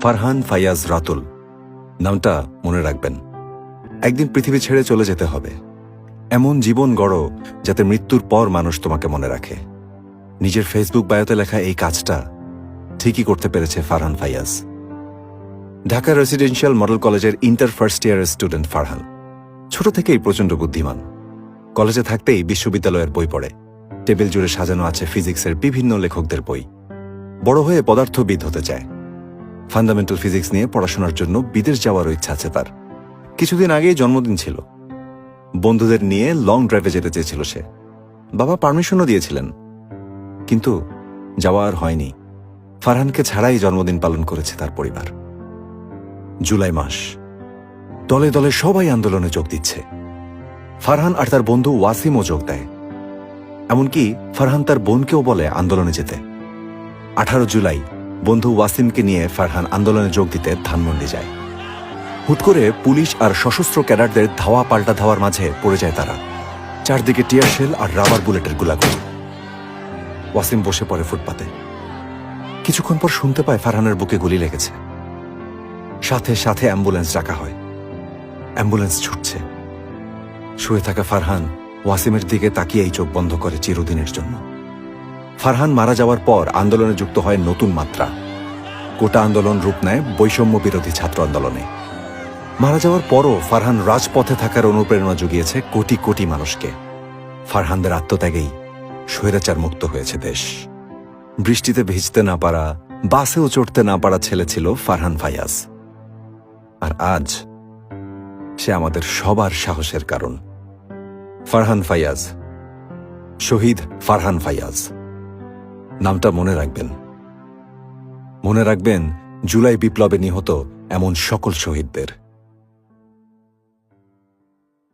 ফারহান ফায়াজ রাতুল নামটা মনে রাখবেন। একদিন পৃথিবী ছেড়ে চলে যেতে হবে। এমন জীবন গড়ো যাতে মৃত্যুর পর মানুষ তোমাকে মনে রাখে। নিজের ফেসবুক বায়োতে লেখা এই কাজটা ঠিকই করতে পেরেছে ফারহান ফায়াজ। ঢাকা রেসিডেন্সিয়াল মডেল কলেজের ইন্টার ফার্স্ট ইয়ারের স্টুডেন্ট ফারহান ছোট থেকেই প্রচণ্ড বুদ্ধিমান। কলেজে থাকতেই বিশ্ববিদ্যালয়ের বই পড়ে। টেবিল জুড়ে সাজানো আছে ফিজিক্সের বিভিন্ন লেখকদের বই। বড় হয়ে পদার্থবিদ হতে চায়। ফান্ডামেন্টাল ফিজিক্স নিয়ে পড়াশোনার জন্য বিদেশ যাওয়ারও ইচ্ছা আছে তার। কিছুদিন আগেই জন্মদিন ছিল। বন্ধুদের নিয়ে লং ড্রাইভে যেতে চেয়েছিল সে। বাবা পারমিশনও দিয়েছিলেন, কিন্তু যাওয়া আর হয়নি। ফারহানকে ছাড়াই জন্মদিন পালন করেছে তার পরিবার। জুলাই মাস, দলে দলে সবাই আন্দোলনে যোগ দিচ্ছে। ফারহান আর তার বন্ধু ওয়াসিমও যোগ দেয়। এমনকি ফারহান তার বোনকেও বলে আন্দোলনে যেতে। 18 জুলাই বন্ধু ওয়াসিমকে নিয়ে ফারহান আন্দোলনে যোগ দিতে ধানমন্ডি যায়। হুট করে পুলিশ আর সশস্ত্র ক্যাডারদের ধাওয়া পাল্টা ধাওয়ার মাঝে পড়ে যায় তারা। চারদিকে টিয়ার শেল আর রাবার বুলেটের গোলাগুলি। ওয়াসিম বসে পড়ে ফুটপাতে। কিছুক্ষণ পর শুনতে পায় ফারহানের বুকে গুলি লেগেছে। সাথে সাথে অ্যাম্বুলেন্স ডাকা হয়। অ্যাম্বুলেন্স ছুটছে। শুয়ে থাকা ফারহান ওয়াসিমের দিকে তাকিয়েই চোখ বন্ধ করে চিরদিনের জন্য। ফারহান মারা যাওয়ার পর আন্দোলনে যুক্ত হয় নতুন মাত্রা। কোটা আন্দোলন রূপ নেয় বৈষম্য বিরোধী ছাত্র আন্দোলনে। মারা যাওয়ার পরও ফারহান রাজপথে থাকার অনুপ্রেরণা জুগিয়েছে কোটি কোটি মানুষকে। ফারহানদের আত্মত্যাগেই স্বৈরাচার মুক্ত হয়েছে দেশ। বৃষ্টিতে ভিজতে না পারা, বাসেও চড়তে না পারা ছেলে ছিল ফারহান ফায়াজ। আর আজ সে আমাদের সবার সাহসের কারণ। ফারহান ফায়াজ, শহীদ ফারহান ফায়াজ নামটা মনে রাখবেন। মনে রাখবেন জুলাই বিপ্লবে নিহত এমন সকল শহীদদের।